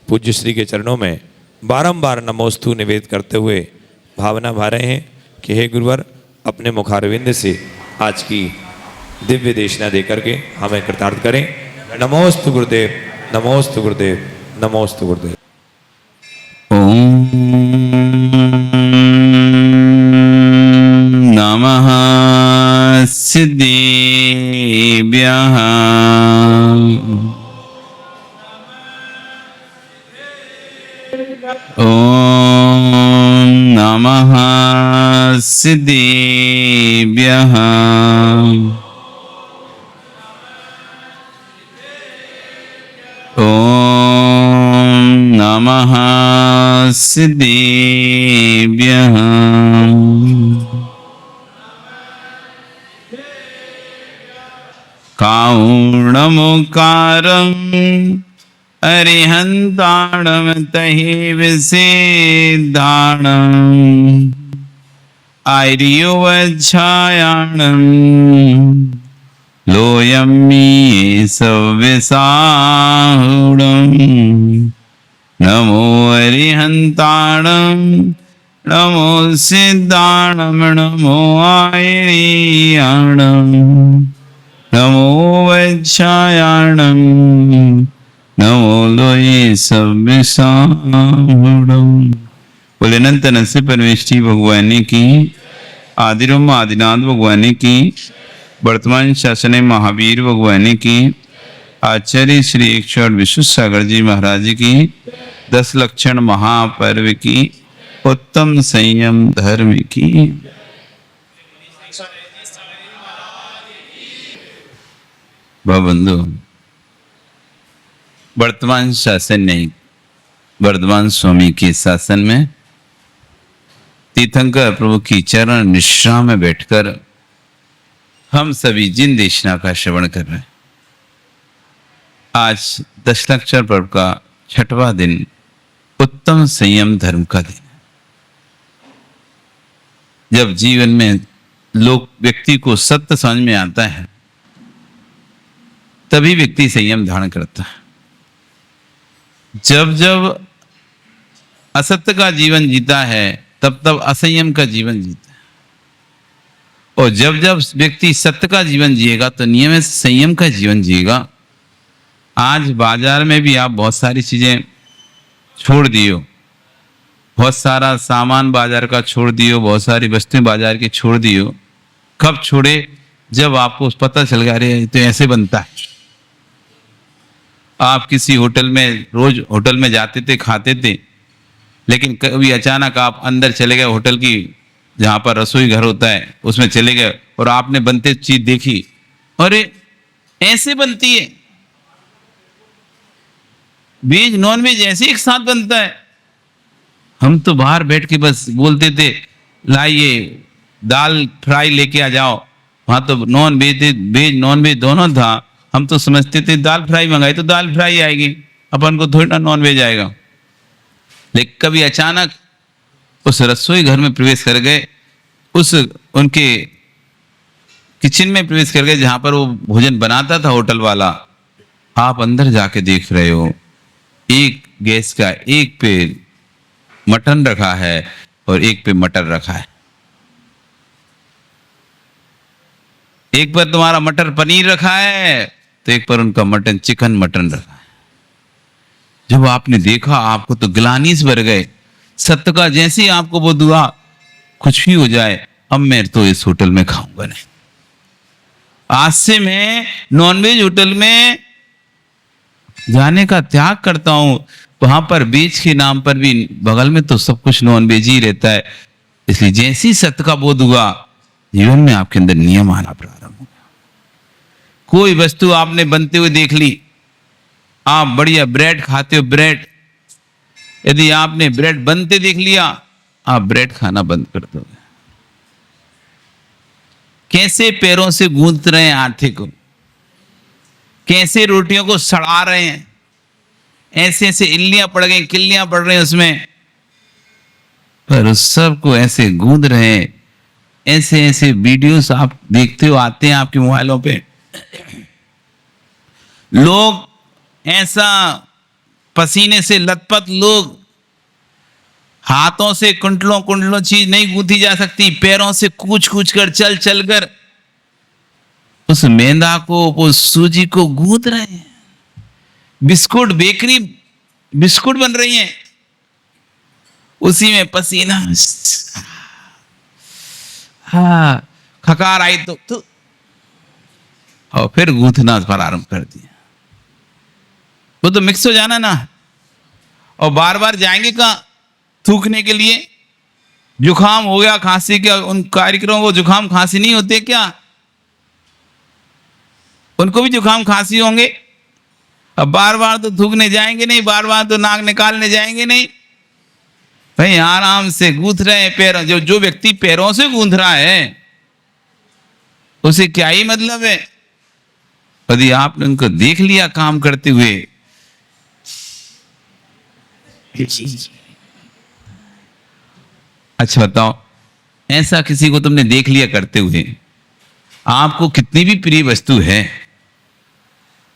पूज्य श्री के चरणों में बारंबार नमोस्तु निवेद करते हुए भावना भा रहे हैं कि हे गुरुवर अपने मुखारविंद से आज की दिव्य देशना दे करके हमें कृतार्थ करें। नमोस्तु गुरुदेव, नमोस्तु गुरुदेव, नमोस्तु गुरुदेव। ओम नमः सिद्धेभ्यः। ओम नमः सिद्धेभ्यः। ओम नमः सिद्धेभ्यः। कारुण्यमुकारं अरिहन्ताणं तहि विसेदाणं आर्योवच्छायाणं लोयं मे सव्यसाहुणं। नमो अरिहन्ताणं नमो सिद्धाणं नमो आर्याणं नमो वच्छायाणं नमो लोये सव्यसाहुणं। बोले अनंत नरसिंह परमेष्ठी भगवान की, आदिरम आदिनाथ भगवान की, वर्तमान शासन महावीर भगवान की, आचार्य श्री 108 विश्व सागर जी महाराज की, 10 लक्षण महापर्व की, उत्तम संयम धर्म की। भवबंधु, वर्तमान शासन नहीं, वर्धमान स्वामी के शासन में तीर्थंकर प्रभु की चरण निश्रा में बैठकर हम सभी जिन देशना का श्रवण कर रहे हैं। आज दशलक्षण पर्व का 6वां दिन, उत्तम संयम धर्म का दिन है। जब जीवन में व्यक्ति को सत्य समझ में आता है तभी व्यक्ति संयम धारण करता है। जब जब असत्य का जीवन जीता है तब तब असंयम का जीवन जीता है, और जब जब व्यक्ति सत्य का जीवन जिएगा तो नियमित संयम का जीवन जिएगा। आज बाजार में भी आप बहुत सारी चीजें छोड़ दियो, बहुत सारा सामान बाजार का छोड़ दियो, बहुत सारी वस्तुएं बाजार की छोड़ दियो। कब छोड़े? जब आपको पता चल गया अरे तो ऐसे बनता है। आप किसी होटल में, रोज होटल में जाते थे, खाते थे, लेकिन कभी अचानक आप अंदर चले गए, होटल की जहां पर रसोई घर होता है उसमें चले गए और आपने बनते चीज देखी, अरे ऐसे बनती है। वेज नॉन वेज ऐसे एक साथ बनता है। हम तो बाहर बैठ के बस बोलते थे लाइए दाल फ्राई लेके आ जाओ, वहां तो non veg veg non veg दोनों था। हम तो समझते थे दाल फ्राई मंगाई तो दाल फ्राई आएगी, अपन को थोड़ी ना नॉन वेज आएगा। लेकिन कभी अचानक उस रसोई घर में प्रवेश कर गए, उस उनके किचन में प्रवेश कर गए जहां पर वो भोजन बनाता था होटल वाला। आप अंदर जाके देख रहे हो एक गैस का एक पे मटन रखा है और एक पे मटर रखा है। एक पर तुम्हारा मटर पनीर रखा है तो एक पर उनका मटन चिकन मटन रखा है। जब आपने देखा आपको तो ग्लानि से भर गए। सत्य का जैसे ही आपको बोध हुआ कुछ भी हो जाए, अब मैं तो इस होटल में खाऊंगा नहीं। आज से मैं नॉनवेज होटल में जाने का त्याग करता हूं। वहां पर बीच के नाम पर भी बगल में तो सब कुछ नॉनवेज ही रहता है। इसलिए जैसे ही सत्य का बोध हुआ, जीवन में आपके अंदर नियम आना प्रारंभ हो गया। कोई वस्तु आपने बनते हुए देख ली, आप बढ़िया ब्रेड खाते हो, ब्रेड, यदि आपने ब्रेड बनते देख लिया, आप ब्रेड खाना बंद कर दोगे। कैसे पैरों से गूंथ रहे हैं आटे को, कैसे रोटियों को सड़ा रहे हैं, ऐसे ऐसे इल्लियां पड़ गई, किल्लियां पड़ रही हैं उसमें, पर उस सब को ऐसे गूंद रहे हैं। ऐसे ऐसे वीडियोस आप देखते हो, आते हैं आपके मोबाइलों पे। लोग ऐसा पसीने से लथपथ लोग, हाथों से कुंटलों कुंटलों चीज नहीं गूंथी जा सकती, पैरों से कूच कूच कर चल चल कर उस मैदा को, उस सूजी को गूंथ रहे हैं। बिस्कुट, बेकरी बिस्कुट बन रही हैं, उसी में पसीना, हाँ, खकार आई तो और फिर गूंथना प्रारंभ कर दिया। वो तो मिक्स हो जाना ना, और बार बार जाएंगे कहाँ थूकने के लिए। जुकाम हो गया, खांसी क्या, उन कार्यक्रमों को जुकाम खांसी नहीं होते क्या? उनको भी जुकाम खांसी होंगे। अब बार बार तो थूकने जाएंगे नहीं, बार बार तो नाक निकालने जाएंगे नहीं, भाई आराम से गूंथ रहे हैं पैरों। जो व्यक्ति पैरों से गूंथ रहा है उसे क्या ही मतलब है? यदि आपने उनको देख लिया काम करते हुए, अच्छा बताओ, ऐसा किसी को तुमने देख लिया करते हुए, आपको कितनी भी प्रिय वस्तु है,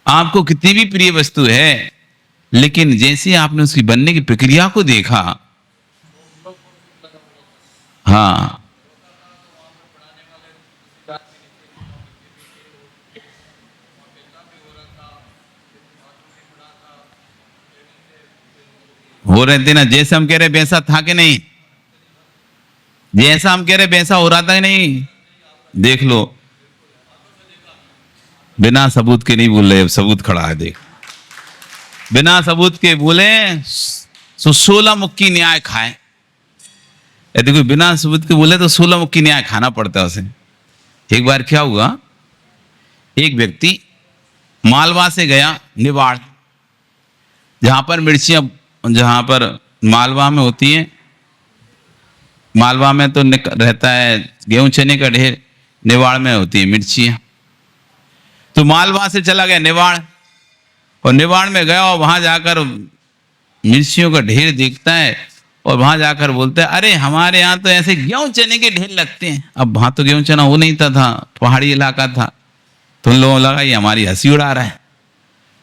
आपको कितनी भी प्रिय वस्तु है, लेकिन जैसे आपने उसकी बनने की प्रक्रिया को देखा, हाँ, हो रहे थे ना, जैसे हम कह रहे वैसा था कि नहीं? जैसा हम कह रहे वैसा हो रहा था कि नहीं? देख लो, बिना सबूत के नहीं बोल रहे, सबूत खड़ा है, देख। बिना सबूत के बोले तो 16 मुक्की न्याय खाए। यदि कोई बिना सबूत के बोले तो 16 मुक्की न्याय खाना पड़ता है उसे। एक बार क्या हुआ, एक व्यक्ति मालवा से गया निवाड़, जहां पर मिर्चियां, जहां पर मालवा में होती है, मालवा में तो रहता है गेहूं चने का ढेर, निवाड़ में होती है मिर्चियां। तो मालवा से चला गया निवाड़, और निवाड़ में गया और वहां जाकर मिर्चियों का ढेर देखता है, और वहां जाकर बोलता है, अरे हमारे यहाँ तो ऐसे गेहूं चने के ढेर लगते हैं। अब वहां तो गेहूं चना हो नहीं था, पहाड़ी इलाका था, तो उन लोगों को लगा ये हमारी हंसी उड़ा रहा है।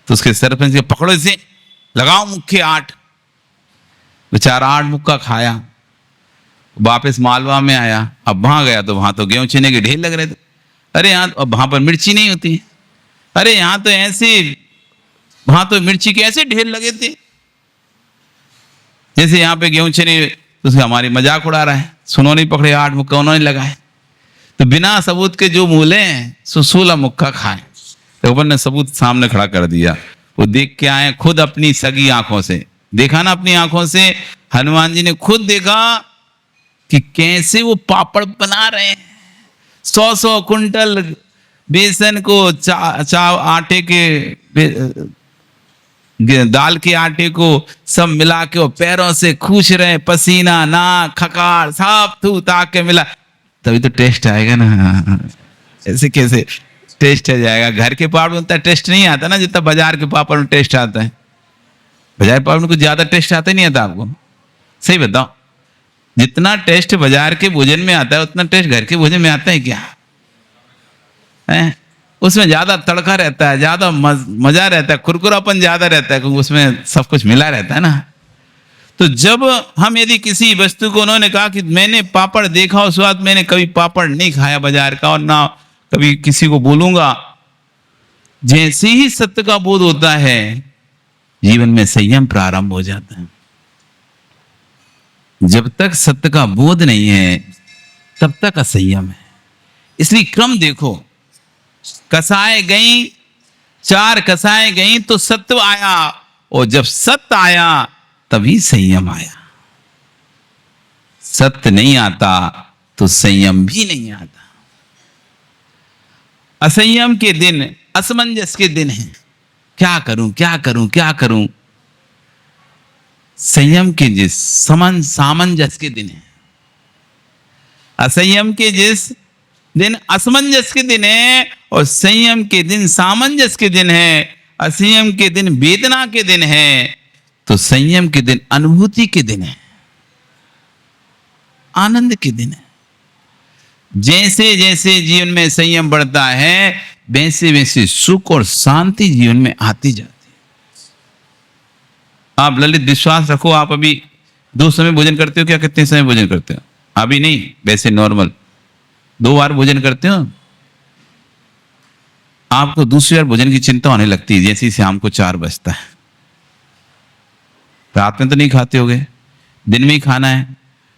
तो उसके सरपंच के पकड़ो इसे, लगाओ मुक्के 8। बेचारा 8 मुक्का खाया, वापस मालवा में आया। अब वहां गया तो वहां तो गेहूं चने के ढेर लग रहे थे। अरे यहाँ, अब वहां पर मिर्ची नहीं होती, अरे यहाँ तो ऐसे, वहां तो मिर्ची के ऐसे ढेर लगे थे जैसे यहाँ पे गेहूं चने। उसका हमारी मजाक उड़ा रहा है, सुनो नहीं पकड़े 8 मुक्का उन्होंने लगाए। तो बिना सबूत के जो बोले 16 मुक्का खाए। तो ऊपर ने सबूत सामने खड़ा कर दिया, वो देख के आए खुद अपनी सगी आंखों से, देखा ना अपनी आंखों से, हनुमान जी ने खुद देखा कि कैसे वो पापड़ बना रहे हैं। 100 कुंटल बेसन को आटे के, दाल के आटे को सब मिला के वो पैरों से खूश रहे, पसीना, नाक, खकार सब थू ताक के मिला, तभी तो टेस्ट आएगा ना। ऐसे कैसे टेस्ट आ जाएगा? घर के पापड़ में उतना टेस्ट नहीं आता ना जितना बाजार के पापड़ में टेस्ट आता है। बाजार पापड़ में कुछ ज्यादा टेस्ट आता ही नहीं आता आपको, सही बताओ। जितना टेस्ट बाजार के भोजन में आता है उतना टेस्ट घर के भोजन में आता है क्या? है? उसमें ज्यादा तड़का रहता है, ज्यादा मजा रहता है, कुरकुरापन ज्यादा रहता है, क्योंकि उसमें सब कुछ मिला रहता है ना। तो जब हम यदि किसी वस्तु को, उन्होंने कहा कि मैंने पापड़ देखा, उस वक्त मैंने कभी पापड़ नहीं खाया बाजार का, और ना कभी किसी को बोलूंगा। जैसे ही सत्य का बोध होता है, जीवन में संयम प्रारंभ हो जाता है। जब तक सत्य का बोध नहीं है तब तक असंयम है। इसलिए क्रम देखो, कसाए गई, 4 कसाए गई तो सत्व आया, और जब सत्य आया तभी संयम आया। सत्य नहीं आता तो संयम भी नहीं आता। असंयम के दिन, असमंजस के दिन है, क्या करूं क्या करूं क्या करूं। संयम के जिस सामंजस्य के दिन है, असंयम के जिस दिन असमंजस के दिन है, और संयम के दिन सामंजस्य के दिन है। असंयम के दिन वेदना के दिन है, तो संयम के दिन अनुभूति के दिन है, आनंद के दिन है। जैसे जैसे जीवन में संयम बढ़ता है, वैसे वैसे सुख और शांति जीवन में आती जाती है। आप ललित विश्वास रखो, आप अभी 2 समय भोजन करते हो क्या? कितने समय भोजन करते हो? अभी नहीं, वैसे नॉर्मल 2 बार भोजन करते हो। आपको दूसरी बार भोजन की चिंता होने लगती है जैसे ही शाम को 4 बजता है। रात में तो नहीं खाते होगे, दिन में ही खाना है,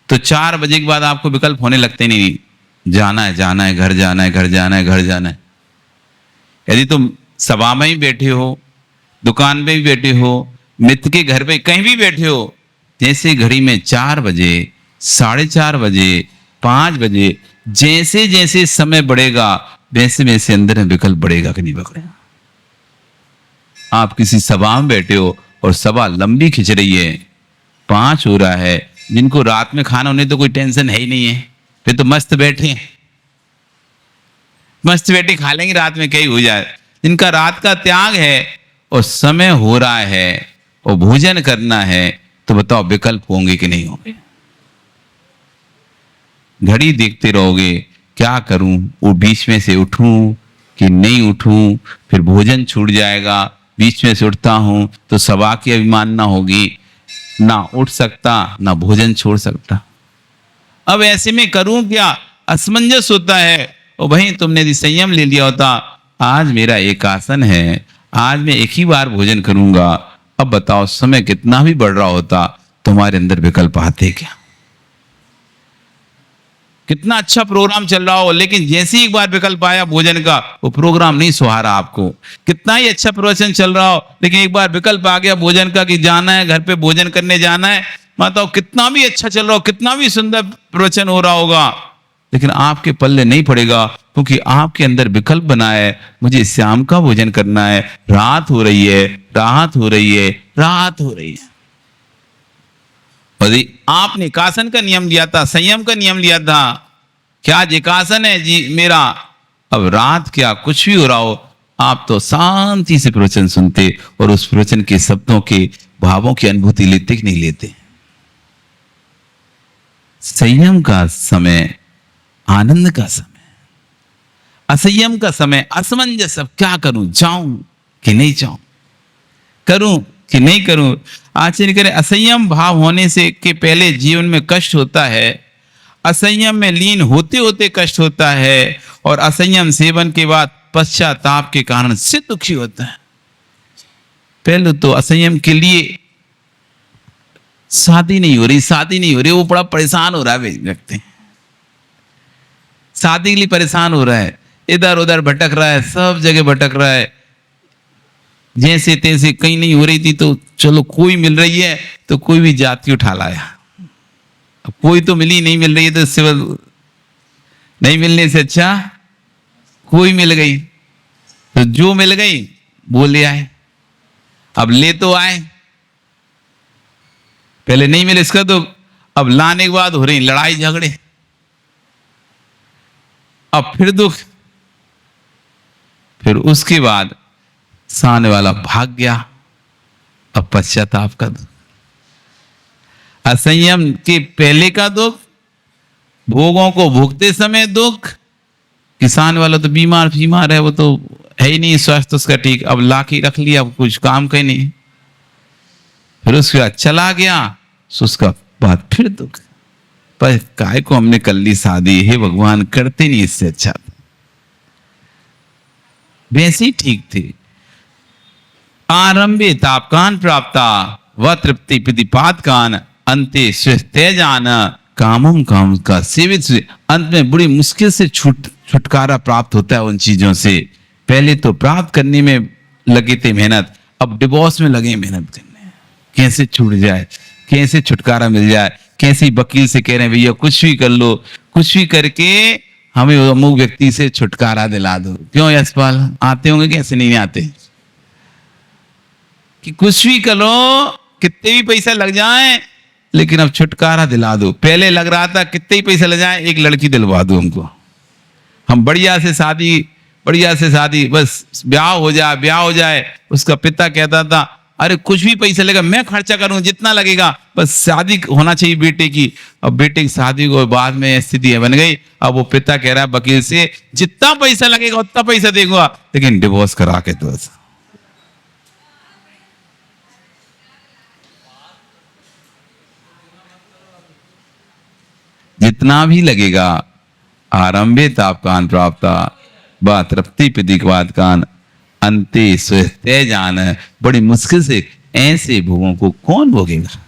तो 4 बजे के बाद आपको विकल्प होने लगते नहीं, जाना है, जाना है, घर जाना है, घर जाना है, घर जाना है। यदि तुम सभा में ही बैठे हो, दुकान में भी बैठे हो, मित्र के घर पे कहीं भी बैठे हो, जैसे घड़ी में 4 बजे, 4:30 बजे, 5 बजे, जैसे जैसे समय बढ़ेगा वैसे वैसे अंदर में विकल्प बढ़ेगा कि नहीं बढ़ेगा। आप किसी सभा में बैठे हो और सभा लंबी खिंच रही है, 5 हो रहा है, जिनको रात में खाना होने तो कोई टेंशन है ही नहीं है, फिर तो मस्त बैठे मस्त बैठे खा लेंगे, रात में कहीं हो जाए। जिनका रात का त्याग है और समय हो रहा है और भोजन करना है, तो बताओ विकल्प होंगे कि नहीं होंगे? घड़ी देखते रहोगे, क्या करूं, वो बीच में से उठूं कि नहीं उठूं, फिर भोजन छूट जाएगा, बीच में से उठता हूं तो सभा की अभिमानना होगी, ना उठ सकता ना भोजन छोड़ सकता। अब ऐसे में करूं क्या? असमंजस होता है। और वहीं तुमने यदि संयम ले लिया होता, आज मेरा एक आसन है, आज मैं एक ही बार भोजन करूंगा, अब बताओ समय कितना भी बढ़ रहा होता, तुम्हारे अंदर विकल्प आते क्या? कितना अच्छा प्रोग्राम चल रहा हो, लेकिन जैसे ही एक बार विकल्प आया भोजन का, वो प्रोग्राम नहीं सुहारा आपको। कितना ही अच्छा प्रवचन चल रहा हो, लेकिन एक बार विकल्प आ गया भोजन का कि जाना है, घर पे भोजन करने जाना है, माताओ कितना भी अच्छा चल रहा हो, कितना भी सुंदर प्रवचन हो रहा होगा, लेकिन आपके पल्ले नहीं पड़ेगा, क्योंकि आपके अंदर विकल्प बना है, मुझे शाम का भोजन करना है, रात हो रही है, राहत हो रही है, राहत हो रही है। और आपने एकासन का नियम लिया था, संयम का नियम लिया था, क्या आज एकासन है जी मेरा, अब रात क्या कुछ भी हो रहा हो, आप तो शांति से प्रवचन सुनते और उस प्रवचन के शब्दों के भावों की अनुभूति लेते कि नहीं लेते? संयम का समय आनंद का समय, असंयम का समय असमंजस, अब क्या करूं, जाऊं कि नहीं जाऊं, करूं कि नहीं करूं। आश्चर्य करे, असंयम भाव होने से के पहले जीवन में कष्ट होता है, असंयम में लीन होते होते कष्ट होता है, और असंयम सेवन के बाद पश्चाताप के कारण से दुखी होता है। पहले तो असंयम के लिए शादी नहीं हो रही, वो बड़ा परेशान हो रहा है व्यक्ति, शादी के लिए परेशान हो रहा है, इधर उधर भटक रहा है, सब जगह भटक रहा है, जैसे तैसे कहीं नहीं हो रही थी तो चलो कोई मिल रही है तो कोई भी जाति उठा लाया, अब कोई तो मिली, नहीं मिल रही है तो सिविल नहीं मिलने से अच्छा कोई मिल गई, तो जो मिल गई वो ले आए। अब ले तो आए, पहले नहीं मिले इसका तो अब लाने के बाद हो रही लड़ाई झगड़े, अब फिर दुख, फिर उसके बाद सामने वाला भाग गया, अब पश्चाताप का दुख। असंयम के पहले का दुख, भोगों को भोगते समय दुख, किसान वाला तो बीमार है, वो तो है ही नहीं स्वास्थ्य उसका ठीक, अब लाके रख लिया, अब कुछ काम का ही नहीं, फिर उसके बाद चला गया, उसका बाद फिर दुख, पर काय को हमने कर ली शादी, हे भगवान करते नहीं इससे अच्छा, वैसे ही ठीक थे। आरंभे तापकान प्राप्ता व तृप्ति प्रतिपादकान अंते स्वस्थेजान कामम काम का सेवित से, अंत में बड़ी मुश्किल से छुटकारा प्राप्त होता है उन चीजों से। पहले तो प्राप्त करने में लगे थे मेहनत, अब डिवोर्स में लगे मेहनत करने, कैसे छूट जाए, कैसे छुटकारा मिल जाए, कैसे वकील से कह रहे हैं भैया कुछ भी कर लो, कुछ भी करके हमें अमुक व्यक्ति से छुटकारा दिला दो। क्यों यशपाल, आते होंगे कैसे नहीं आते, कि कुछ भी करो, कितने भी पैसा लग जाए, लेकिन अब छुटकारा दिला दो। पहले लग रहा था कितने ही पैसा लग जाए, एक लड़की दिलवा दो हमको, हम बढ़िया से शादी, बस ब्याह हो जाए। उसका पिता कहता था अरे कुछ भी पैसा लगेगा मैं खर्चा करूं, जितना लगेगा, बस शादी होना चाहिए बेटे की। अब बेटे की शादी को बाद में स्थिति बन गई, अब वो पिता कह रहा है वकील से जितना पैसा लगेगा उतना पैसा देगा, लेकिन डिवोर्स करा के दो। जितना भी लगेगा आरंभे तापकान प्राप्ता व तृप्ति प्रतीकवाद कान अंते स्वस्ते जान। बड़ी मुश्किल से ऐसे भोगों को कौन भोगेगा।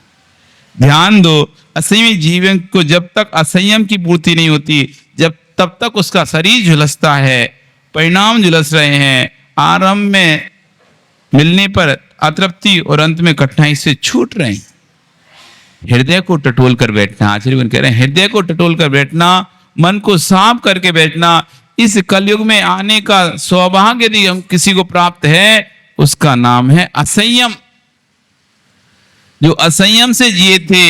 ध्यान दो, असंयमी जीवन को जब तक असंयम की पूर्ति नहीं होती, जब तब तक उसका शरीर झुलसता है, परिणाम झुलस रहे हैं, आरंभ में मिलने पर अतृप्ति और अंत में कठिनाई से छूट रहे हैं। हृदय को टटोल कर बैठना, आचार्य कह रहे हैं हृदय को टटोल कर बैठना, मन को साफ करके बैठना। इस कलयुग में आने का सौभाग्य यदि हम किसी को प्राप्त है, उसका नाम है असंयम। जो असंयम से जिए थे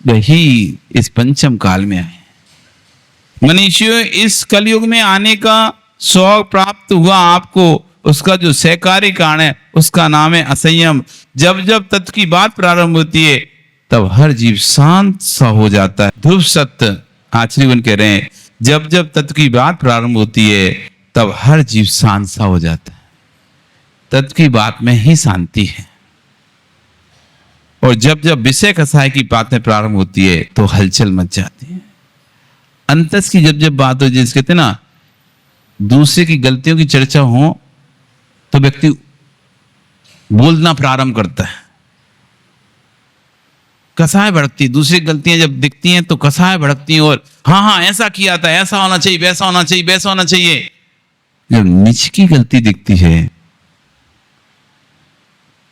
वही इस पंचम काल में आए। मनुष्यों, इस कलयुग में आने का सौभाग्य प्राप्त हुआ आपको, उसका जो सहकारी कारण है उसका नाम है असंयम। जब जब तत्व की बात प्रारंभ होती है तब हर जीव शांत सा हो जाता है। ध्रुव सत्य आचार्यगण कह रहे हैं, जब जब तत्व की बात प्रारंभ होती है तब हर जीव शांत सा हो जाता है। तत्व की बात में ही शांति है। और जब जब विषय कसाय की बातें प्रारंभ होती है तो हलचल मच जाती है। अंतस की जब जब बात हो, जिस कहते ना दूसरे की गलतियों की चर्चा हो तो व्यक्ति बोलना प्रारंभ करता है, कसाय भड़कती। दूसरी गलतियां जब दिखती हैं तो कसाय भड़कती हैं और हाँ हाँ ऐसा किया था, ऐसा होना चाहिए, वैसा होना चाहिए, वैसा होना चाहिए। जब निज की गलती दिखती है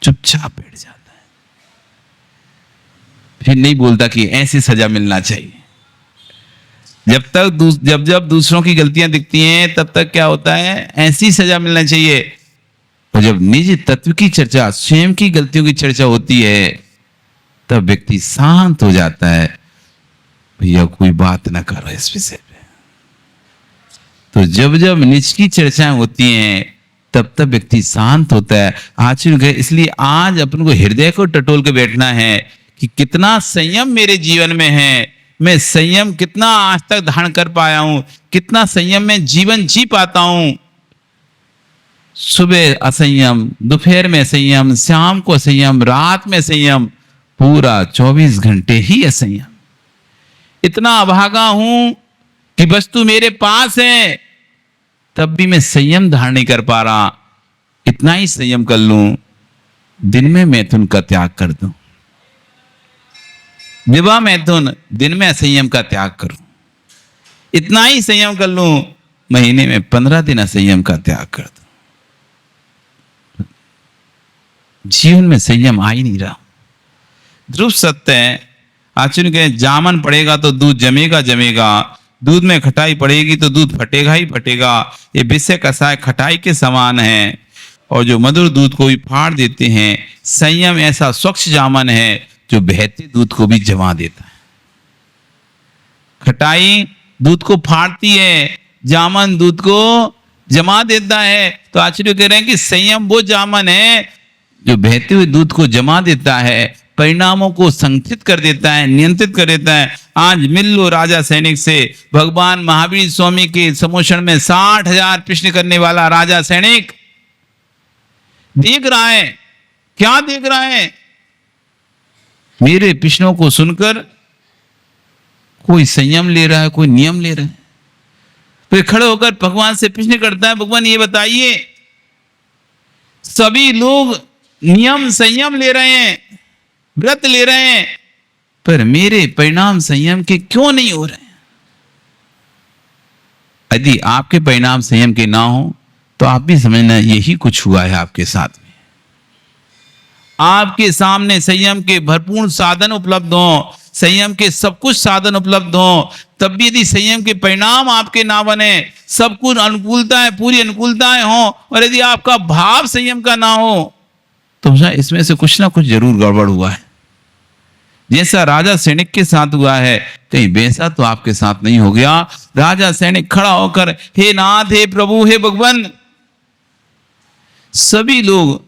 चुपचाप बैठ जाता है, फिर नहीं बोलता कि ऐसी सजा मिलना चाहिए। जब जब दूसरों की गलतियां दिखती हैं तब तक क्या होता है, ऐसी सजा मिलना चाहिए। और जब निज तत्व की चर्चा, स्वयं की गलतियों की चर्चा होती है तब व्यक्ति शांत हो जाता है। भैया कोई बात ना करो इस विषय पे। तो जब जब निज की चर्चाएं होती हैं तब तब व्यक्ति शांत होता है। आचार्य इसलिए आज अपन को हृदय को टटोल के बैठना है कि कितना संयम मेरे जीवन में है, मैं संयम कितना आज तक धारण कर पाया हूं, कितना संयम में जीवन जी पाता हूं। सुबह असंयम, दोपहर में संयम, शाम को संयम, रात में संयम, पूरा 24 घंटे ही असंयम। इतना अभागा हूं कि वस्तु मेरे पास है तब भी मैं संयम धारण नहीं कर पा रहा। इतना ही संयम कर लूं, दिन में मैथुन का त्याग कर दूं, विवाह मैथुन, दिन में असंयम का त्याग करूं। इतना ही संयम कर लूं, महीने में 15 दिन असंयम का त्याग कर दूं। जीवन में संयम आ ही नहीं रहा। ध्रुव सत्य है। आचार्य कहे जामन पड़ेगा तो दूध जमेगा जमेगा, दूध में खटाई पड़ेगी तो दूध फटेगा ही फटेगा। ये विषय कसाय खटाई के समान है और जो मधुर दूध को भी फाड़ देते हैं। संयम ऐसा स्वच्छ जामन है जो बहते दूध को भी जमा देता है। खटाई दूध को फाड़ती है, जामन दूध को जमा देता है। तो आचार्य कह रहे हैं कि संयम वो जामन है जो बहते हुए दूध को जमा देता है, परिणामों को संचित कर देता है, नियंत्रित कर देता है। आज मिल लो राजा सैनिक से। भगवान महावीर स्वामी के समोषण में 60,000 प्रश्न करने वाला राजा सैनिक देख रहा है। क्या देख रहा है? मेरे प्रश्नों को सुनकर कोई संयम ले रहा है, कोई नियम ले रहा है। फिर खड़े होकर भगवान से प्रश्न करता है, भगवान ये बताइए, सभी लोग नियम संयम ले रहे हैं, व्रत ले रहे हैं, पर मेरे परिणाम संयम के क्यों नहीं हो रहे हैं? यदि आपके परिणाम संयम के ना हो तो आप भी समझना यही कुछ हुआ है आपके साथ में। आपके सामने संयम के भरपूर साधन उपलब्ध हो, संयम के सब कुछ साधन उपलब्ध हो, तब भी यदि संयम के परिणाम आपके ना बने, सब कुछ अनुकूलताएं, पूरी अनुकूलताएं हो, और यदि आपका भाव संयम का ना हो तो इसमें से कुछ ना कुछ जरूर गड़बड़ हुआ है। जैसा राजा सैनिक के साथ हुआ है, कहीं वैसा तो आपके साथ नहीं हो गया। राजा सैनिक खड़ा होकर हे नाथ, हे प्रभु, हे भगवान। सभी लोग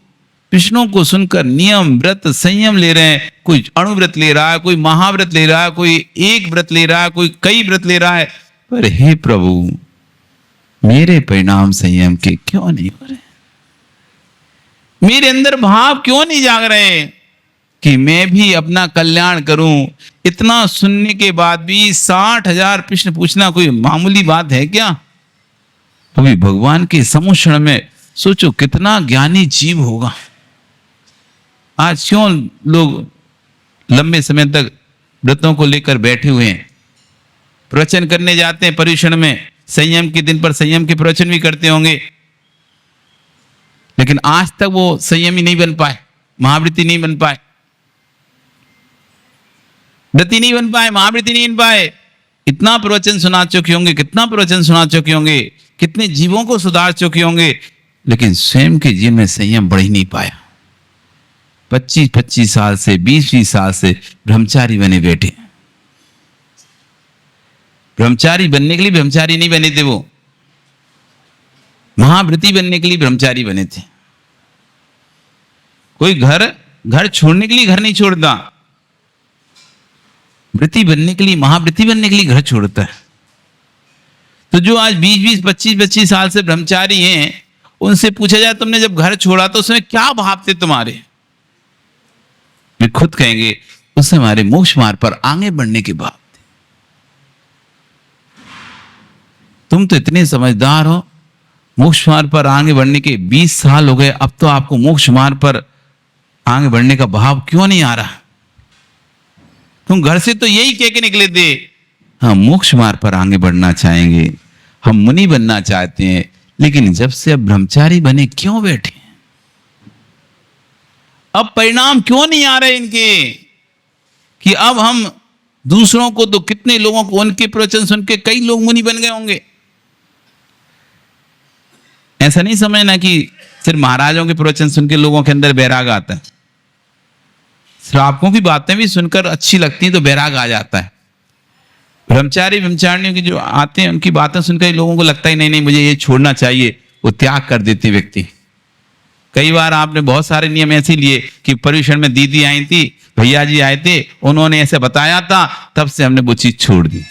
प्रश्नों को सुनकर नियम व्रत संयम ले रहे हैं। कोई अणुव्रत ले रहा है, कोई महाव्रत ले रहा है, कोई एक व्रत ले रहा है, कोई कई व्रत ले रहा है, पर हे प्रभु मेरे परिणाम संयम के क्यों नहीं हो रहे? मेरे अंदर भाव क्यों नहीं जाग रहे? कि मैं भी अपना कल्याण करूं। इतना सुनने के बाद भी 60,000 प्रश्न पूछना कोई मामूली बात है क्या? अभी भगवान के समोषण में सोचो कितना ज्ञानी जीव होगा। आज क्यों लोग लंबे समय तक व्रतों को लेकर बैठे हुए हैं? प्रवचन करने जाते हैं पर्युषण में, संयम के दिन पर संयम के प्रवचन भी करते होंगे, लेकिन आज तक वो संयमी नहीं बन पाए, महावृत्ति नहीं बन पाए, व्रति नहीं बन पाए, महावृत्ति नहीं बन पाए। इतना प्रवचन सुना चुके होंगे, कितना प्रवचन सुना चुके होंगे, कितने जीवों को सुधार चुके होंगे, लेकिन स्वयं के जीवन में संयम बढ़ ही नहीं पाया। 25-25 साल से 20-20 साल से ब्रह्मचारी बने बैठे। ब्रह्मचारी बनने के लिए ब्रह्मचारी नहीं बने थे, वो महावृत्ति बनने के लिए ब्रह्मचारी बने थे। कोई घर छोड़ने के लिए घर नहीं छोड़ता, वृत्ति बनने के लिए, महावृत्ति बनने के लिए घर छोड़ता है। तो जो आज 20-20, 25-25 साल से ब्रह्मचारी हैं, उनसे पूछा जाए तुमने जब घर छोड़ा तो उसमें क्या भाव थे तुम्हारे? वे खुद कहेंगे उससे हमारे मोक्ष मार्ग पर आगे बढ़ने के भाव थे। तुम तो इतने समझदार हो, मोक्ष मार्ग पर आगे बढ़ने के 20 साल हो गए, अब तो आपको मोक्ष मार्ग पर आगे बढ़ने का भाव क्यों नहीं आ रहा? तुम घर से तो यही कह के निकले थे, हम मोक्ष मार्ग पर आगे बढ़ना चाहेंगे, हम मुनि बनना चाहते हैं, लेकिन जब से अब ब्रह्मचारी बने क्यों बैठे? अब परिणाम क्यों नहीं आ रहे इनके कि अब हम दूसरों को, तो कितने लोगों को उनके प्रवचन सुन के कई लोग मुनि बन गए होंगे। ऐसा नहीं समझना कि सिर्फ महाराजों के प्रवचन सुन के लोगों के अंदर बैराग आता है। श्रावकों की बातें भी सुनकर अच्छी लगती हैं तो बैराग आ जाता है। ब्रह्मचारियों की जो आते हैं उनकी बातें सुनकर लोगों को लगता ही नहीं मुझे ये छोड़ना चाहिए, वो त्याग कर देते व्यक्ति। कई बार आपने बहुत सारे नियम ऐसे लिए कि पर्युषण में दीदी आई थी, भैया जी आए थे, उन्होंने ऐसे बताया था, तब से हमने वो चीज छोड़ दी।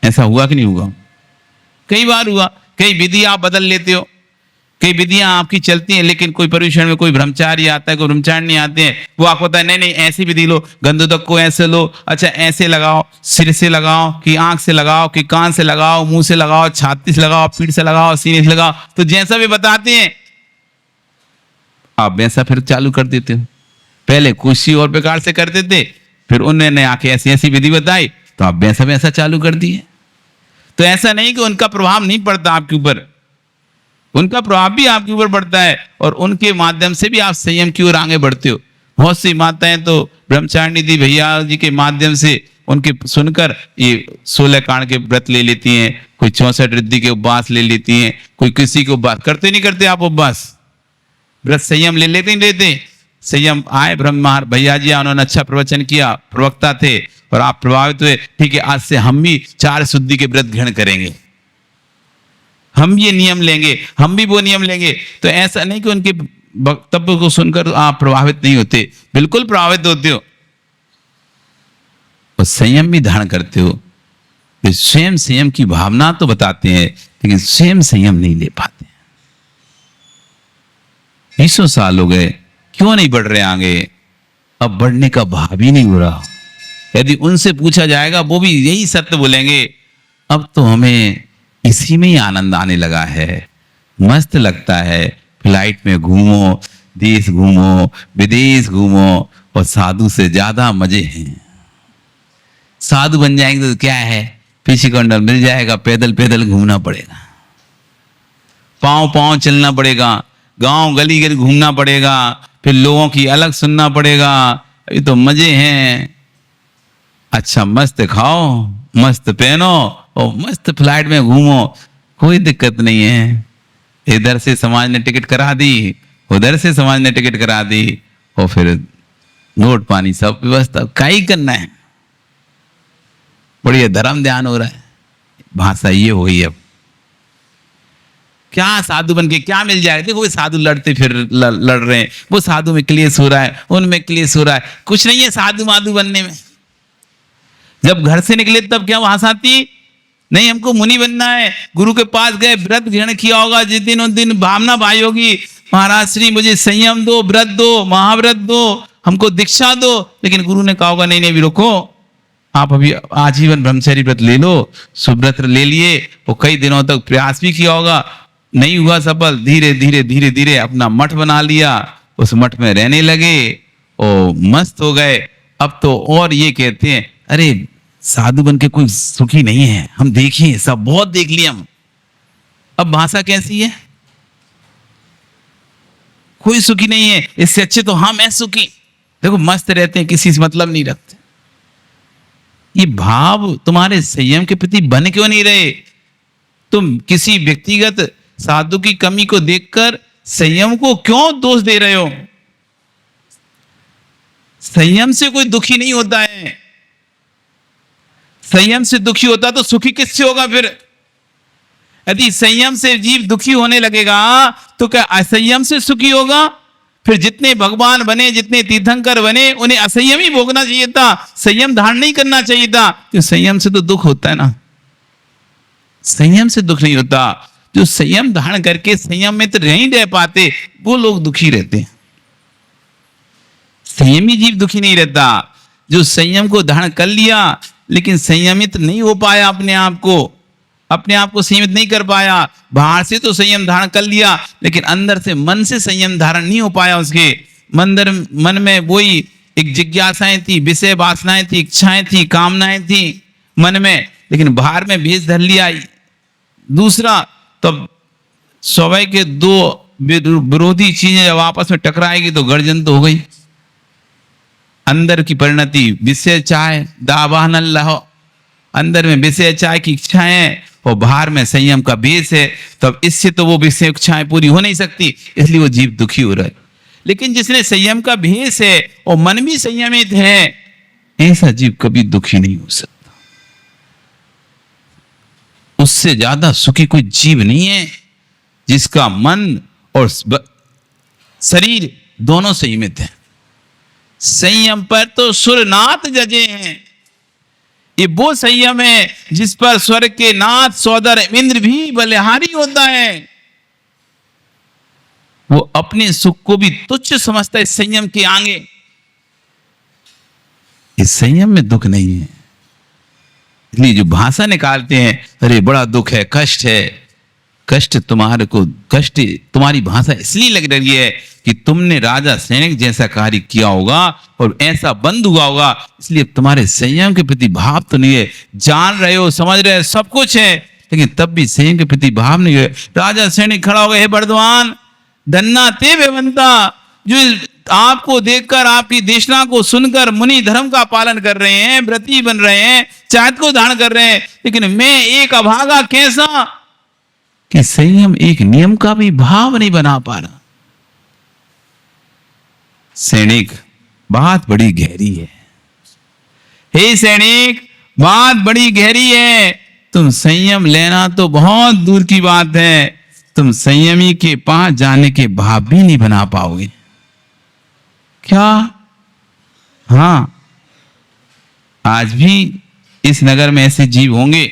ऐसा हुआ कि नहीं हुआ? कई बार हुआ। कई विधि आप बदल लेते हो, कई विधियां आपकी चलती हैं, लेकिन कोई पर्युषण में कोई ब्रह्मचारी आता है, कोई ब्रह्मचारी नहीं आते हैं, वो आपको होता है नहीं ऐसी विधि लो, गंधोदक को ऐसे लो, अच्छा ऐसे लगाओ, सिर से लगाओ कि आंख से लगाओ कि कान से लगाओ, मुंह से लगाओ, छाती से लगाओ, पीठ से लगाओ, सीने से लगाओ। तो जैसा भी बताते हैं आप वैसा फिर चालू कर देते हो। पहले किसी और प्रकार से करते थे, फिर उन्होंने आके ऐसी ऐसी विधि बताई तो आप वैसा वैसा चालू कर दिए। तो ऐसा नहीं कि उनका प्रभाव नहीं पड़ता आपके ऊपर, उनका प्रभाव भी आपके ऊपर पड़ता है और उनके माध्यम से भी आप संयम की ओर आगे बढ़ते हो। बहुत सी माताएं तो ब्रह्मचारिणी दी भैया जी के माध्यम से उनके सुनकर ये 16 कांड के व्रत ले लेती हैं, कोई 64 रिद्धि के उपवास ले लेती हैं, कोई किसी के उपवास करते नहीं करते आप उपवास, व्रत संयम ले लेते नहीं लेते। संयम आए ब्रह्मा भैया जी, उन्होंने अच्छा प्रवचन किया, प्रवक्ता थे और आप प्रभावित हुए, ठीक है आज से हम भी 4 शुद्धि के व्रत ग्रहण करेंगे, हम ये नियम लेंगे, हम भी वो नियम लेंगे। तो ऐसा नहीं कि उनके वक्तव्य को सुनकर आप प्रभावित नहीं होते, बिल्कुल प्रभावित होते हो और संयम भी धारण करते हो। वे स्वयं संयम की भावना तो बताते हैं लेकिन स्वयं संयम नहीं ले पाते। 20 साल हो गए, क्यों नहीं बढ़ रहे आगे? अब बढ़ने का भाव ही नहीं हो रहा। यदि उनसे पूछा जाएगा वो भी यही सत्य बोलेंगे, अब तो हमें इसी में ही आनंद आने लगा है, मस्त लगता है, फ्लाइट में घूमो, देश घूमो, विदेश घूमो और साधु से ज्यादा मजे हैं। साधु बन जाएंगे तो क्या है, पीछे कंडल मिल जाएगा, पैदल पैदल घूमना पड़ेगा, पांव पांव चलना पड़ेगा, गांव गली गली घूमना पड़ेगा, फिर लोगों की अलग सुनना पड़ेगा। ये तो मजे हैं। अच्छा मस्त खाओ, मस्त पहनो और मस्त फ्लाइट में घूमो, कोई दिक्कत नहीं है। इधर से समाज ने टिकट करा दी, उधर से समाज ने टिकट करा दी और फिर नोट पानी सब व्यवस्था क्या ही करना है। बढ़िया धर्म ध्यान हो रहा है, भाषा ये हो गई। अब क्या साधु बन के क्या मिल जाएगा? देखो वो साधु लड़ते फिर लड़ रहे हैं, वो साधु में क्लेश हो रहा है, उनमें क्लेश हो रहा है, कुछ नहीं है साधु माधु बनने में। जब घर से निकले तब क्या भाषा आती? नहीं हमको मुनि बनना है, गुरु के पास गए, व्रत ग्रहण किया होगा, जिस दिन उन दिन भावना भाई होगी, महाराज श्री मुझे संयम दो, व्रत दो, महाव्रत दो, हमको दीक्षा दो। लेकिन गुरु ने कहा होगा नहीं नहीं, अभी रुको, आप अभी आजीवन ब्रह्मचर्य व्रत ले लो। सुव्रत ले लिए, वो कई दिनों तक प्रयास भी किया होगा, नहीं हुआ सफल। धीरे धीरे धीरे धीरे अपना मठ बना लिया, उस मठ में रहने लगे, ओ मस्त हो गए। अब तो और ये कहते हैं अरे साधु बन के कोई सुखी नहीं है, हम देखिए सब बहुत देख लिया हम। अब भाषा कैसी है, कोई सुखी नहीं है, इससे अच्छे तो हम हैं सुखी। देखो मस्त रहते हैं, किसी से मतलब नहीं रखते। ये भाव तुम्हारे संयम के प्रति बन क्यों नहीं रहे? तुम किसी व्यक्तिगत साधु की कमी को देखकर संयम को क्यों दोष दे रहे हो? संयम से कोई दुखी नहीं होता है। संयम से दुखी होता तो सुखी किससे होगा फिर? यदि संयम से जीव दुखी होने लगेगा तो क्या असंयम से सुखी होगा? फिर जितने भगवान बने, जितने तीर्थंकर बने, उन्हें असंयम ही भोगना चाहिए था, संयम धारण नहीं करना चाहिए था। तो संयम से तो दुख होता है ना, संयम से दुख नहीं होता। जो संयम धारण करके संयम में तो नहीं रह पाते, वो लोग दुखी रहते हैं। संयमी जीव दुखी नहीं रहता। जो संयम को धारण कर लिया लेकिन संयमित नहीं हो पाया, अपने आप को संयमित नहीं कर पाया, बाहर से तो संयम धारण कर लिया लेकिन अंदर से मन से संयम धारण नहीं हो पाया। उसके मन में वही एक जिज्ञासाएं थी, विषय वासनाएं थी, इच्छाएं थी, कामनाएं थी मन में, लेकिन बाहर में भेष धर लिया दूसरा। तब स्वभाव के दो विरोधी चीजें जब आपस में टकराएगी तो गर्जन तो हो गई। अंदर की परिणति विषय चाहे दावाहन अल्लाह, अंदर में विषय चाहे की इच्छाएं और बाहर में संयम का भेष है। तब इससे तो वो विषय इच्छाएं पूरी हो नहीं सकती, इसलिए वो जीव दुखी हो रहा है। लेकिन जिसने संयम का भेष है और मन भी संयमित है, ऐसा जीव कभी दुखी नहीं हो सकता। उससे ज्यादा सुखी कोई जीव नहीं है जिसका मन और शरीर दोनों संयमित है। संयम पर तो सुरनाथ जजे हैं। ये वो संयम है जिस पर स्वर्ग के नाथ सौदर इंद्र भी बलिहारी होता है। वो अपने सुख को भी तुच्छ समझता है संयम के आगे। इस संयम में दुख नहीं है। इसलिए जो भाषा निकालते हैं अरे बड़ा दुख है, कष्ट है, कष्ट तुम्हारी भाषा इसलिए लग रही है कि तुमने राजा सैनिक जैसा कार्य किया होगा और ऐसा बंद हुआ होगा, इसलिए तुम्हारे संयम के प्रति भाव तो नहीं है। जान रहे हो, समझ रहे हो, सब कुछ है, लेकिन तब भी संयम के प्रति भाव नहीं है। राजा सैनिक खड़ा हो गए, हे बर्दवान धन्ना ते बेवंता, जो आपको देखकर, आपकी देशना को सुनकर मुनि धर्म का पालन कर रहे हैं, व्रती बन रहे हैं, चाहत को धारण कर रहे हैं, लेकिन मैं एक अभागा कैसा कि संयम एक नियम का भी भाव नहीं बना पा रहा। सैनिक बात बड़ी गहरी है, हे सैनिक बात बड़ी गहरी है। तुम संयम लेना तो बहुत दूर की बात है, तुम संयमी के पास जाने के भाव भी नहीं बना पाओगे। क्या? हाँ, आज भी इस नगर में ऐसे जीव होंगे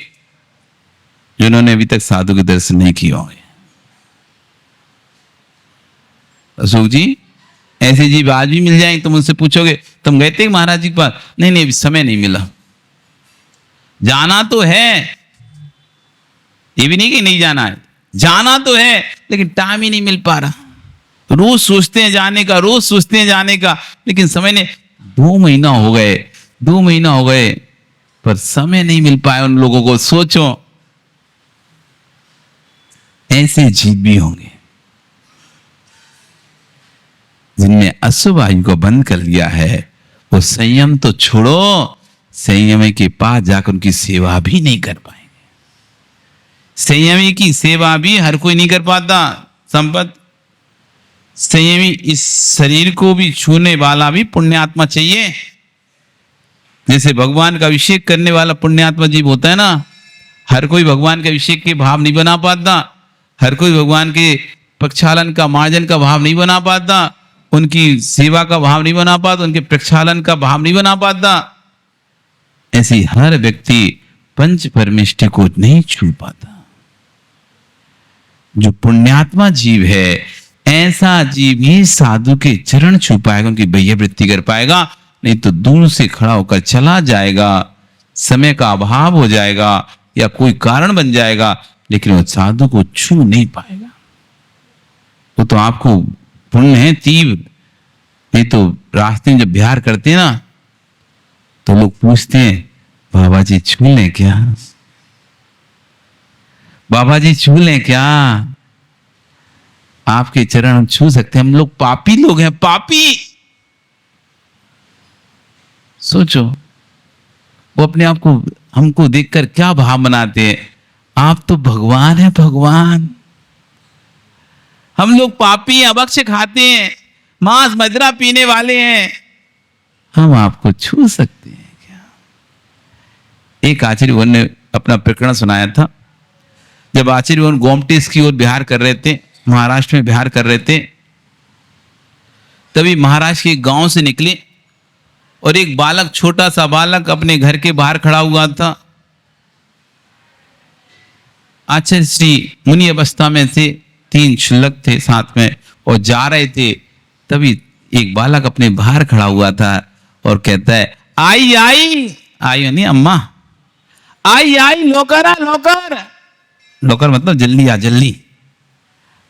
जिन्होंने अभी तक साधु के दर्शन नहीं किए होंगे। अशोक जी, ऐसे जीव आज भी मिल जाएंगे। तुम उनसे पूछोगे तुम गए थे महाराज जी के पास? नहीं नहीं, अभी समय नहीं मिला। जाना तो है, ये भी नहीं कि नहीं जाना है, जाना तो है, लेकिन टाइम ही नहीं मिल पा रहा। रोज सोचते हैं जाने का, रोज सोचते हैं जाने का, लेकिन समय ने 2 महीना हो गए पर समय नहीं मिल पाया उन लोगों को। सोचो, ऐसे जीव भी होंगे जिनने अशुभ आयु को बंद कर लिया है। वो संयम तो छोड़ो, संयमी के पास जाकर उनकी सेवा भी नहीं कर पाएंगे। संयमी की सेवा भी हर कोई नहीं कर पाता। संपत संयमी इस शरीर को भी छूने वाला भी पुण्यात्मा चाहिए। जैसे भगवान का अभिषेक करने वाला पुण्यात्मा जीव होता है ना, हर कोई भगवान के अभिषेक के भाव नहीं बना पाता, हर कोई भगवान के प्रक्षालन का, मार्जन का भाव नहीं बना पाता, उनकी सेवा का भाव नहीं बना पाता, उनके प्रक्षालन का भाव नहीं बना पाता। ऐसे हर व्यक्ति पंच परमेष्टि को नहीं छू पाता। जो पुण्यात्मा जीव है ऐसा जीव ही साधु के चरण छू पाएगा, उनकी भैया वृत्ति कर पाएगा, नहीं तो दूर से खड़ा होकर चला जाएगा, समय का अभाव हो जाएगा या कोई कारण बन जाएगा, लेकिन वो साधु को छू नहीं पाएगा। वो तो आपको पुण्य है तीव्र। नहीं तो रास्ते में जब बिहार करते हैं ना, तो लोग पूछते हैं बाबा जी छू लें क्या, बाबा जी छू लें क्या, आपके चरण हम छू सकते हैं, हम लोग पापी लोग हैं, पापी। सोचो, वो अपने आप को हमको देखकर क्या भाव बनाते हैं, आप तो भगवान है, भगवान। हम लोग पापी हैं, अभक्ष खाते हैं, मांस मदिरा पीने वाले हैं, हम आपको छू सकते हैं क्या? एक आचार्य ने अपना प्रकरण सुनाया था। जब आचार्य गोमटेस की ओर बिहार कर रहे थे, महाराष्ट्र में बिहार कर रहे थे, तभी महाराष्ट्र के गांव से निकले और एक बालक, छोटा सा बालक अपने घर के बाहर खड़ा हुआ था। आचार्य श्री मुनि अवस्था में थे, 3 शुल्लक थे साथ में और जा रहे थे। तभी एक बालक अपने बाहर खड़ा हुआ था और कहता है, आई आई आई, नहीं अम्मा, आई आई लोकरा लोकर, लोकर मतलब जल्दी आ जल्दी,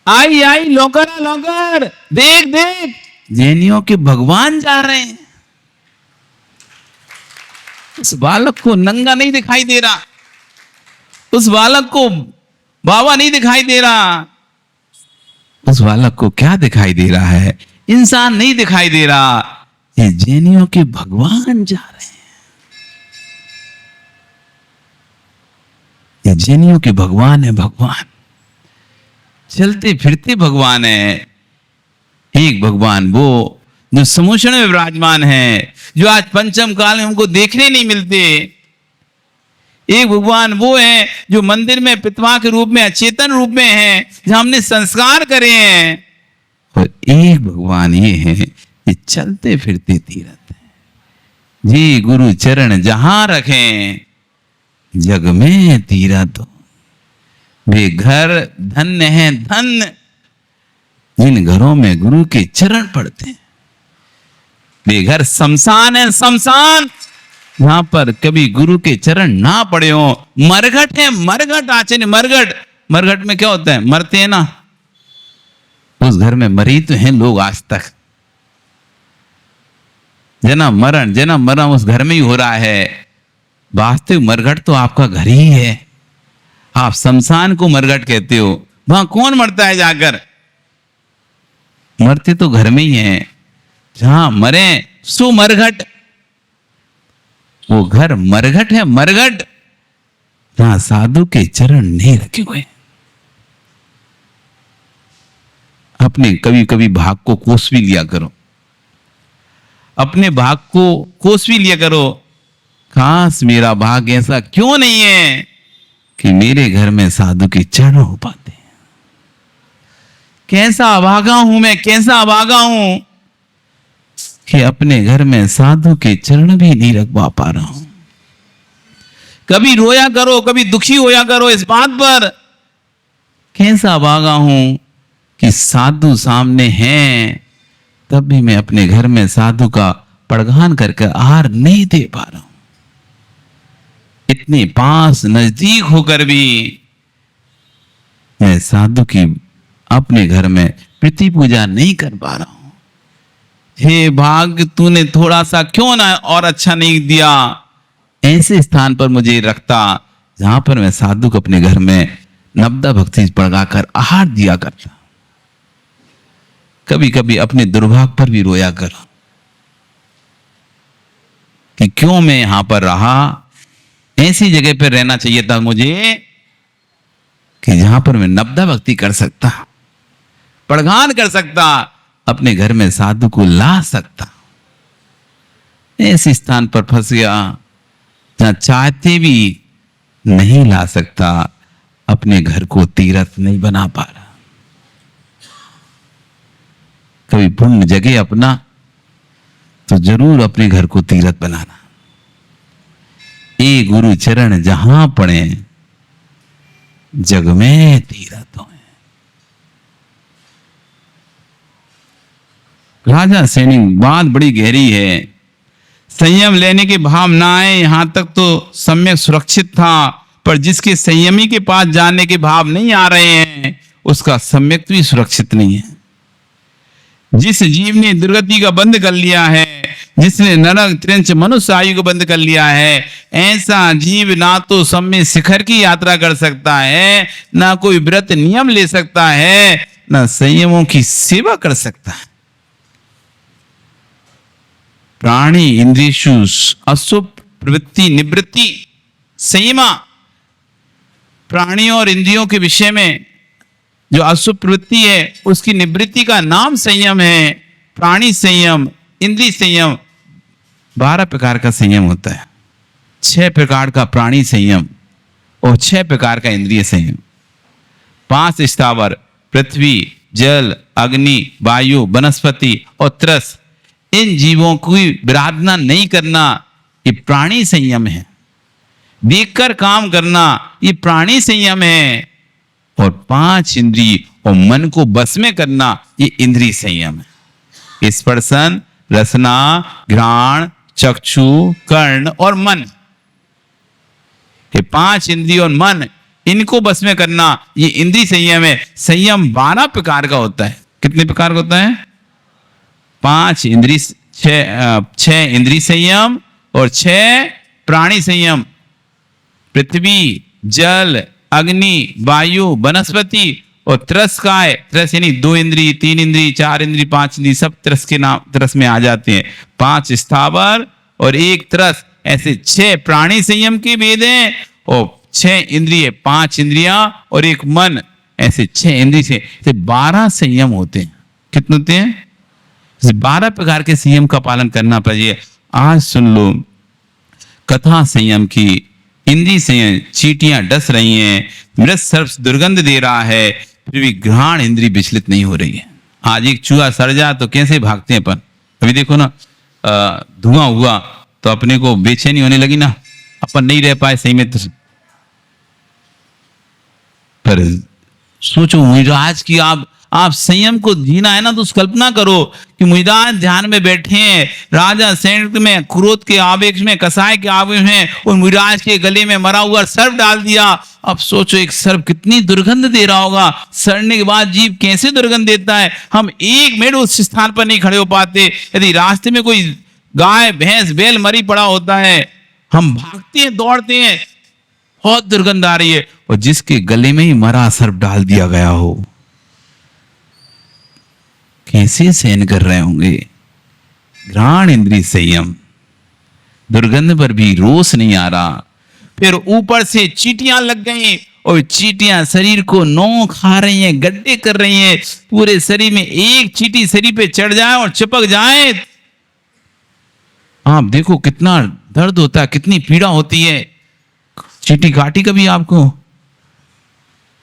आई आई लोकरा लोकर, देख देख जैनियों के भगवान जा रहे हैं। उस बालक को नंगा नहीं दिखाई दे रहा, उस बालक को बाबा नहीं दिखाई दे रहा, उस बालक को क्या दिखाई दे रहा है? इंसान नहीं दिखाई दे रहा, ये जैनियों के भगवान जा रहे हैं, ये जैनियों के भगवान है, भगवान चलते फिरते भगवान है। एक भगवान वो जो समूषण में विराजमान है, जो आज पंचम काल में हमको देखने नहीं मिलते। एक भगवान वो है जो मंदिर में पितवा के रूप में, अचेतन रूप में है, जहां हमने संस्कार करे हैं। और एक भगवान ये है, ये चलते फिरते तीर्थ है। जी गुरु चरण जहां रखें, जग में तीर्थ हो। वे घर धन्य है धन्य, जिन घरों में गुरु के चरण पड़ते हैं। वे घर शमशान है शमशान, यहां पर कभी गुरु के चरण ना पड़े हो। मरघट है मरघट, आचार्य मरघट, मरघट में क्या होता है? मरते हैं ना, उस घर में मरी तो हैं लोग आज तक। जन्म मरण उस घर में ही हो रहा है। वास्तविक मरघट तो आपका घर ही है। आप शमशान को मरघट कहते हो, वहां कौन मरता है जाकर? मरते तो घर में ही हैं, जहां मरे सो मरघट। वो घर मरघट है मरघट, जहां साधु के चरण नहीं रखे हुए। अपने कभी कभी भाग को कोस भी लिया करो, अपने भाग को कोस भी लिया करो। काश मेरा भाग ऐसा क्यों नहीं है कि मेरे घर में साधु के चरण हो पाते हैं। कैसा अभागा हूं मैं, कैसा अभागा हूं कि अपने घर में साधु के चरण भी नहीं रखवा पा रहा हूं। कभी रोया करो, कभी दुखी होया करो इस बात पर, कैसा अभागा हूं कि साधु सामने हैं, तब भी मैं अपने घर में साधु का पड़गान करके आहार नहीं दे पा रहा हूं। इतने पास नजदीक होकर भी मैं साधु की अपने घर में प्रीति पूजा नहीं कर पा रहा हूं। हे भाग, तूने थोड़ा सा क्यों ना और अच्छा नहीं दिया, ऐसे स्थान पर मुझे रखता जहां पर मैं साधु को अपने घर में नवदा भक्ति पड़गाकर आहार दिया करता। कभी कभी अपने दुर्भाग्य पर भी रोया कर कि क्यों मैं यहां पर रहा। ऐसी जगह पर रहना चाहिए था मुझे कि जहां पर मैं नवदा भक्ति कर सकता, पड़गान कर सकता, अपने घर में साधु को ला सकता। ऐसे स्थान पर फंस गया जहां चाहते भी नहीं ला सकता, अपने घर को तीर्थ नहीं बना पा रहा। कभी पुण्य जगह अपना तो जरूर अपने घर को तीर्थ बनाना। ए गुरु चरण जहां पड़े, जग में तीर्थ हो। राजा सैनिक, बात बड़ी गहरी है। संयम लेने की भावनाएं यहां तक तो सम्यक सुरक्षित था, पर जिसके संयमी के पास जाने के भाव नहीं आ रहे हैं उसका सम्यक भी सुरक्षित नहीं है। जिस जीव ने दुर्गति का बंद कर लिया है, जिसने नरक त्रिंच मनुष्य आयु को बंद कर लिया है, ऐसा जीव ना तो सम्य शिखर की यात्रा कर सकता है, ना कोई व्रत नियम ले सकता है, ना संयमों की सेवा कर सकता है। प्राणी इंद्रियेषु अशुभ प्रवृत्ति निवृत्ति संयमा। प्राणियों और इंद्रियों के विषय में जो अशुभ प्रवृत्ति है उसकी निवृत्ति का नाम संयम है। प्राणी संयम, इंद्रिय संयम, 12 प्रकार का संयम होता है। 6 प्रकार का प्राणी संयम और 6 प्रकार का इंद्रिय संयम। 5 स्थावर, पृथ्वी, जल, अग्नि, वायु, वनस्पति और त्रस, इन जीवों की विराधना नहीं करना, ये प्राणी संयम है। देखकर काम करना, ये प्राणी संयम है। और 5 इंद्रिय और मन को बस में करना, ये इंद्रिय संयम है। स्पर्शन, रसना, घ्राण, चक्षु, कर्ण और मन, ये 5 इंद्रिय और मन, इनको बस में करना, ये इंद्रिय संयम है। संयम 12 प्रकार का होता है। कितने प्रकार का होता है? 5 इंद्रिय, 6 इंद्रिय संयम और 6 प्राणी संयम। पृथ्वी, जल, अग्नि, वायु, वनस्पति और त्रस का है। त्रस यानी 2 इंद्रिय, 3 इंद्रिय, 4 इंद्रिय, 5 इंद्रिय, सब त्रस के नाम, त्रस में आ जाते हैं। 5 स्थावर और 1 त्रस, ऐसे 6 प्राणी संयम के भेद हैं। और 6 इंद्रिय, 5 इंद्रियां और 1 मन, ऐसे 6 इंद्रिय से 12 संयम होते हैं। कितने होते हैं? 12 प्रकार के संयम का पालन करना चाहिए। आज सुन लो कथा संयम की। इंद्रिय संयम, चींटियां डस रही हैं, मृत सर्प दुर्गंध दे रहा है, फिर भी घ्राण इंद्रिय विचलित नहीं हो रही है। आज एक चूहा सड़ जाए तो कैसे भागते हैं अपन। अभी देखो ना, धुआं हुआ तो अपने को बेचैनी होने लगी ना, अपन नहीं रह पाए सही में। तो पर सोचो मुझराज की आप संयम को जीना है ना, तो कल्पना करो कि मुझराज ध्यान में बैठे हैं, राजा सैनिक में क्रोध के आवेश में, कसाय के आवेश में, और मुझराज के गले में मरा हुआ सर्प डाल दिया। अब सोचो एक सर्प कितनी दुर्गंध दे रहा होगा। सड़ने के बाद जीव कैसे दुर्गंध देता है। हम 1 मिनट उस स्थान पर नहीं खड़े हो पाते। यदि रास्ते में कोई गाय, भैंस, बैल मरी पड़ा होता है, हम भागते हैं, दौड़ते हैं, बहुत दुर्गंध आ रही है। और जिसके गले में ही मरा सर्प डाल दिया गया हो, कैसे सहन कर रहे होंगे। घ्राण इंद्रिय संयम, दुर्गंध पर भी रोष नहीं आ रहा। फिर ऊपर से चींटियां लग गई और चींटियां शरीर को नों खा रही हैं, गड्ढे कर रही हैं। पूरे शरीर में एक चींटी शरीर पे चढ़ जाए और चिपक जाए, आप देखो कितना दर्द होता है, कितनी पीड़ा होती है। चींटी काटी कभी आपको?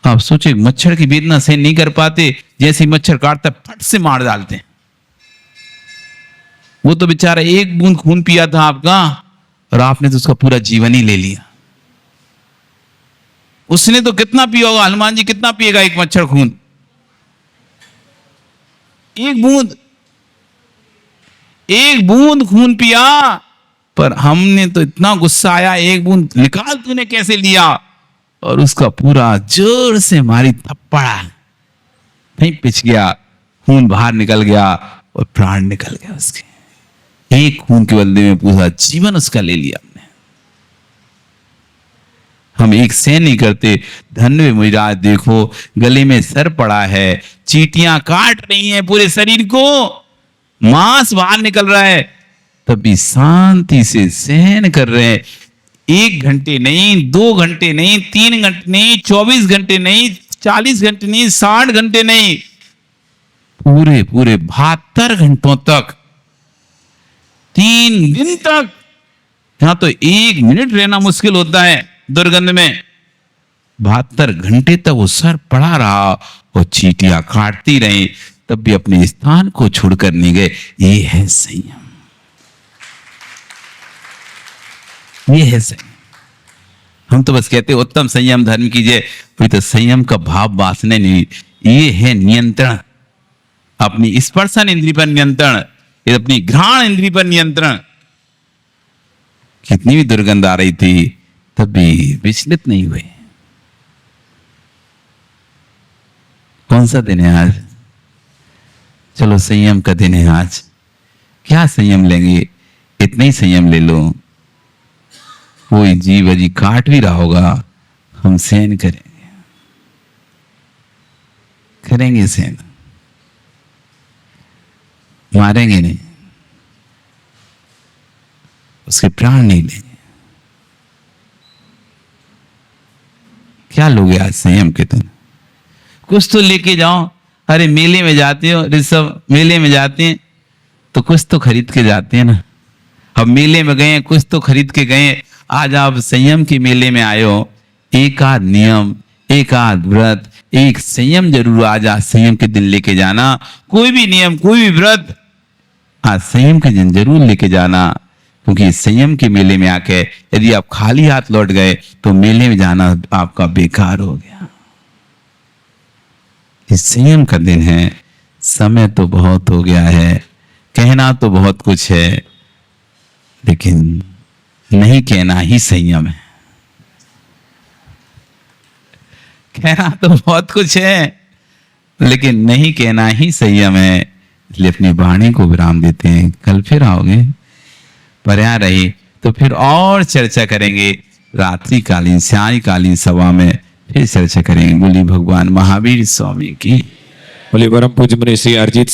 आप सोचे मच्छर की वेदना सहन नहीं कर पाते, जैसे मच्छर काटता फट से मार डालते हैं। वो तो बेचारा 1 बूंद खून पिया था आपका, और आपने तो उसका पूरा जीवन ही ले लिया। उसने तो कितना पिया होगा, हनुमान जी कितना पिएगा एक मच्छर खून? 1 बूंद खून पिया। पर हमने तो इतना गुस्सा आया, 1 बूंद निकाल तूने कैसे लिया, और उसका पूरा जोर से मारी थप्पड़ा, नहीं पिच गया, खून बाहर निकल गया और प्राण निकल गया उसके। एक खून के बदले में पूरा जीवन उसका ले लिया हमने। हम एक सहन नहीं करते। धन्य मुझराज देखो, गले में सर पड़ा है, चींटियां काट रही हैं पूरे शरीर को, मांस बाहर निकल रहा है, तभी शांति से सहन कर रहे हैं। 1 घंटे नहीं, 2 घंटे नहीं, 3 घंटे नहीं, 24 घंटे नहीं, 40 घंटे नहीं, 60 घंटे नहीं, पूरे 72 घंटों तक, 3 दिन तक। यहां तो 1 मिनट रहना मुश्किल होता है दुर्गंध में। 72 घंटे तक वो सर पड़ा रहा और चींटियां काटती रही, तब भी अपने स्थान को छोड़कर नहीं गए। ये है संयम, ये है संयम। हम तो बस कहते उत्तम संयम धर्म कीजिए, कोई तो संयम का भाव वासना नहीं। ये है नियंत्रण। अपनी स्पर्शन इंद्री पर नियंत्रण, अपनी घ्राण इंद्री पर नियंत्रण। कितनी भी दुर्गंध आ रही थी तब भी विचलित नहीं हुए। कौन सा दिन है आज? चलो संयम का दिन है आज। क्या संयम लेंगे? इतना ही संयम ले लो। कोई जीव अजी काट भी रहा होगा, हम सहन करेंगे, करेंगे सहन, मारेंगे नहीं, उसके प्राण नहीं लेंगे। क्या लोगे आज संयम के दिन? कुछ तो लेके जाओ। अरे मेले में जाते हो ऋषभ, मेले में जाते हैं तो कुछ तो खरीद के जाते हैं ना। अब मेले में गए, कुछ तो खरीद के गए। आज आप संयम के मेले में आए हो, एक आध नियम, एक आध व्रत, एक संयम जरूर आज संयम के दिन लेके जाना। कोई भी नियम, कोई भी व्रत आज संयम के दिन जरूर लेके जाना, क्योंकि संयम के मेले में आके यदि आप खाली हाथ लौट गए तो मेले में जाना आपका बेकार हो गया। इस संयम का दिन है। समय तो बहुत हो गया है, कहना तो बहुत कुछ है, लेकिन नहीं कहना ही संयम है। कहना तो बहुत कुछ है, लेकिन नहीं कहना ही संयम है। इसलिए अपनी वाणी को विराम देते हैं। कल फिर आओगे, पर्या रही तो फिर और चर्चा करेंगे। रात्रि कालीन सायकालीन सभा में फिर चर्चा करेंगे। बोली भगवान महावीर स्वामी की। बोले परम पूज्य मुनि श्री अरिजीत